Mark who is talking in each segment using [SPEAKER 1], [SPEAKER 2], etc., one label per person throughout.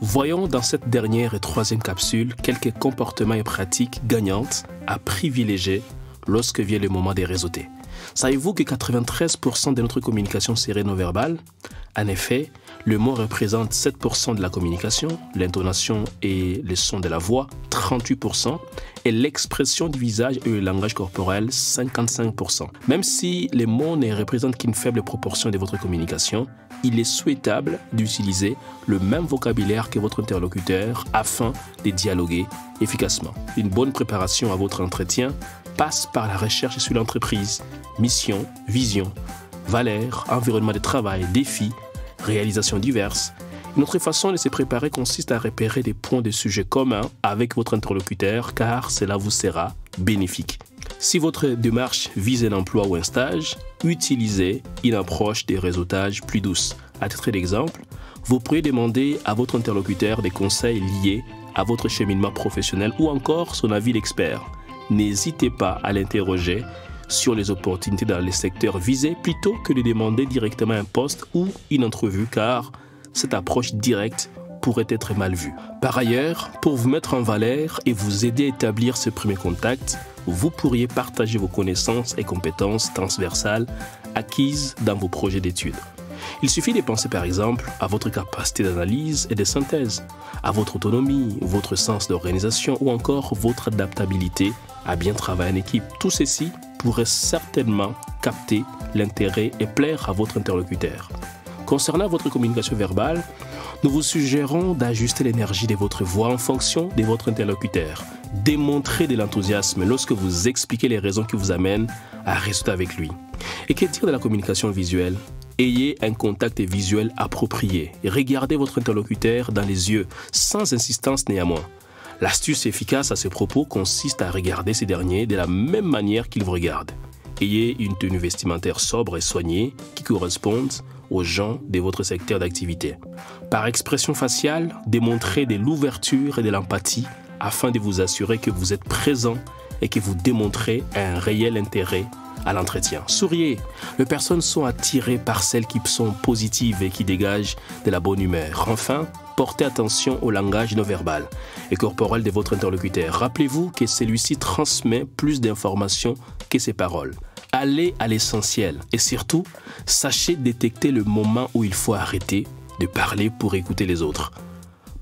[SPEAKER 1] Voyons dans cette dernière et troisième capsule quelques comportements et pratiques gagnantes à privilégier lorsque vient le moment de réseauter. Savez-vous que 93% de notre communication serait non verbale? En effet, le mot représente 7% de la communication, l'intonation et le son de la voix, 38%, et l'expression du visage et le langage corporel, 55%. Même si les mots ne représentent qu'une faible proportion de votre communication, il est souhaitable d'utiliser le même vocabulaire que votre interlocuteur afin de dialoguer efficacement. Une bonne préparation à votre entretien passe par la recherche sur l'entreprise, mission, vision, valeurs, environnement de travail, défis, réalisations diverses. Une autre façon de se préparer consiste à repérer des points de sujet communs avec votre interlocuteur car cela vous sera bénéfique. Si votre démarche vise un emploi ou un stage, utilisez une approche de réseautage plus douce. À titre d'exemple, vous pourriez demander à votre interlocuteur des conseils liés à votre cheminement professionnel ou encore son avis d'expert. N'hésitez pas à l'interroger sur les opportunités dans les secteurs visés plutôt que de demander directement un poste ou une entrevue car cette approche directe pourrait être mal vue. Par ailleurs, pour vous mettre en valeur et vous aider à établir ce premier contact, vous pourriez partager vos connaissances et compétences transversales acquises dans vos projets d'études. Il suffit de penser par exemple à votre capacité d'analyse et de synthèse, à votre autonomie, votre sens d'organisation ou encore votre adaptabilité à bien travailler en équipe. Tout ceci pourrait certainement capter l'intérêt et plaire à votre interlocuteur. Concernant votre communication verbale, nous vous suggérons d'ajuster l'énergie de votre voix en fonction de votre interlocuteur. Démontrez de l'enthousiasme lorsque vous expliquez les raisons qui vous amènent à réseauter avec lui. Et que dire de la communication visuelle? Ayez un contact visuel approprié et regardez votre interlocuteur dans les yeux, sans insistance néanmoins. L'astuce efficace à ce propos consiste à regarder ces derniers de la même manière qu'ils vous regardent. Ayez une tenue vestimentaire sobre et soignée qui corresponde aux gens de votre secteur d'activité. Par expression faciale, démontrez de l'ouverture et de l'empathie afin de vous assurer que vous êtes présent et que vous démontrez un réel intérêt à l'entretien. Souriez. Les personnes sont attirées par celles qui sont positives et qui dégagent de la bonne humeur. Enfin, portez attention au langage non verbal et corporel de votre interlocuteur. Rappelez-vous que celui-ci transmet plus d'informations que ses paroles. Allez à l'essentiel et surtout, sachez détecter le moment où il faut arrêter de parler pour écouter les autres.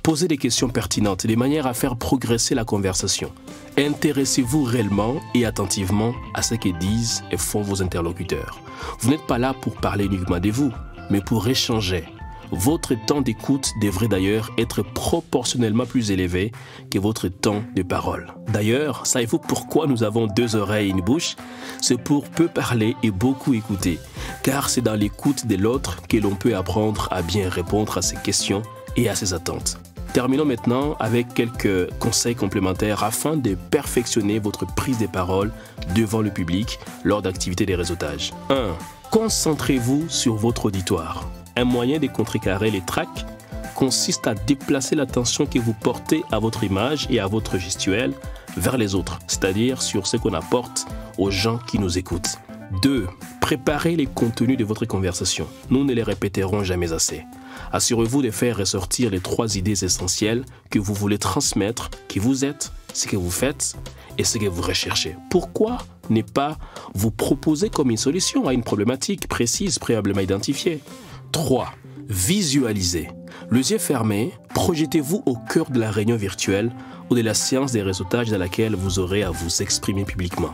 [SPEAKER 1] Posez des questions pertinentes de manière à faire progresser la conversation. Intéressez-vous réellement et attentivement à ce que disent et font vos interlocuteurs. Vous n'êtes pas là pour parler uniquement de vous, mais pour échanger. Votre temps d'écoute devrait d'ailleurs être proportionnellement plus élevé que votre temps de parole. D'ailleurs, savez-vous pourquoi nous avons deux oreilles et une bouche? C'est pour peu parler et beaucoup écouter, car c'est dans l'écoute de l'autre que l'on peut apprendre à bien répondre à ses questions et à ses attentes. Terminons maintenant avec quelques conseils complémentaires afin de perfectionner votre prise de parole devant le public lors d'activités de réseautage. 1. Concentrez-vous sur votre auditoire. Un moyen de contrecarrer les tracs consiste à déplacer l'attention que vous portez à votre image et à votre gestuelle vers les autres, c'est-à-dire sur ce qu'on apporte aux gens qui nous écoutent. 2. Préparez les contenus de votre conversation. Nous ne les répéterons jamais assez. Assurez-vous de faire ressortir les 3 idées essentielles que vous voulez transmettre, qui vous êtes, ce que vous faites et ce que vous recherchez. Pourquoi ne pas vous proposer comme une solution à une problématique précise préalablement identifiée? 3. Visualisez. Les yeux fermés, projetez-vous au cœur de la réunion virtuelle ou de la séance de réseautage dans laquelle vous aurez à vous exprimer publiquement.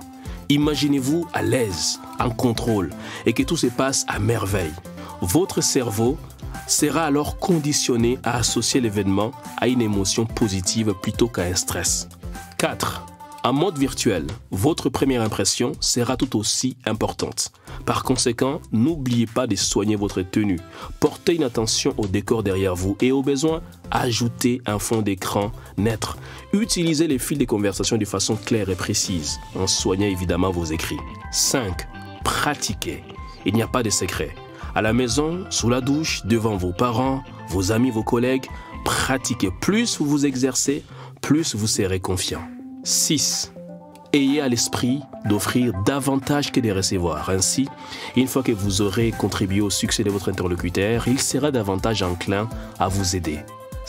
[SPEAKER 1] Imaginez-vous à l'aise, en contrôle et que tout se passe à merveille. Votre cerveau sera alors conditionné à associer l'événement à une émotion positive plutôt qu'à un stress. 4. En mode virtuel, votre première impression sera tout aussi importante. Par conséquent, n'oubliez pas de soigner votre tenue. Portez une attention au décor derrière vous et au besoin, ajoutez un fond d'écran neutre. Utilisez les fils de conversation de façon claire et précise, en soignant évidemment vos écrits. 5. Pratiquez. Il n'y a pas de secret. À la maison, sous la douche, devant vos parents, vos amis, vos collègues, pratiquez. Plus vous vous exercez, plus vous serez confiant. 6. Ayez à l'esprit d'offrir davantage que de recevoir. Ainsi, une fois que vous aurez contribué au succès de votre interlocuteur, il sera davantage enclin à vous aider.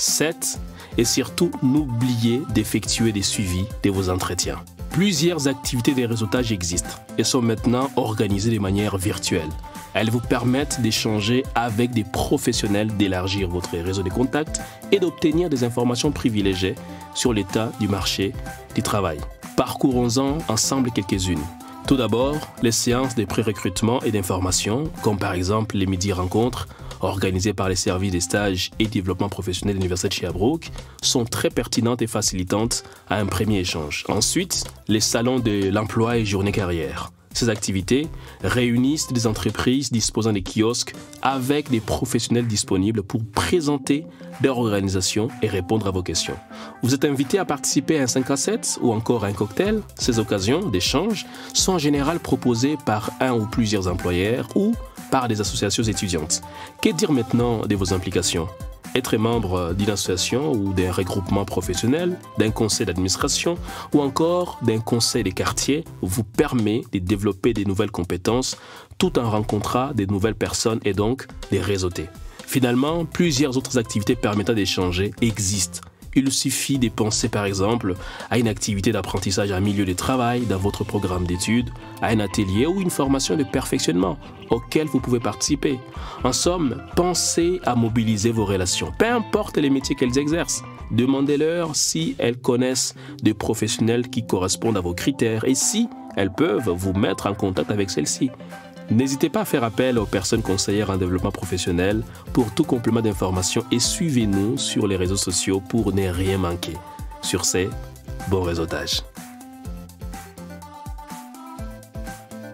[SPEAKER 1] 7. Et surtout, n'oubliez d'effectuer des suivis de vos entretiens. Plusieurs activités de réseautage existent et sont maintenant organisées de manière virtuelle. Elles vous permettent d'échanger avec des professionnels, d'élargir votre réseau de contacts et d'obtenir des informations privilégiées sur l'état du marché du travail. Parcourons-en ensemble quelques-unes. Tout d'abord, les séances de pré-recrutement et d'information, comme par exemple les midi rencontres organisées par les services des stages et développement professionnel de l'Université de Sherbrooke, sont très pertinentes et facilitantes à un premier échange. Ensuite, les salons de l'emploi et journée carrière. Ces activités réunissent des entreprises disposant de kiosques avec des professionnels disponibles pour présenter leur organisation et répondre à vos questions. Vous êtes invité à participer à un 5 à 7 ou encore à un cocktail. Ces occasions d'échange sont en général proposées par un ou plusieurs employeurs ou par des associations étudiantes. Que dire maintenant de vos implications ? Être membre d'une association ou d'un regroupement professionnel, d'un conseil d'administration ou encore d'un conseil de quartier vous permet de développer de nouvelles compétences tout en rencontrant de nouvelles personnes et donc de réseauter. Finalement, plusieurs autres activités permettant d'échanger existent. Il suffit de penser par exemple à une activité d'apprentissage en milieu de travail dans votre programme d'études, à un atelier ou une formation de perfectionnement auquel vous pouvez participer. En somme, pensez à mobiliser vos relations, peu importe les métiers qu'elles exercent. Demandez-leur si elles connaissent des professionnels qui correspondent à vos critères et si elles peuvent vous mettre en contact avec celles-ci. N'hésitez pas à faire appel aux personnes conseillères en développement professionnel pour tout complément d'information et suivez-nous sur les réseaux sociaux pour ne rien manquer. Sur ce, bon réseautage.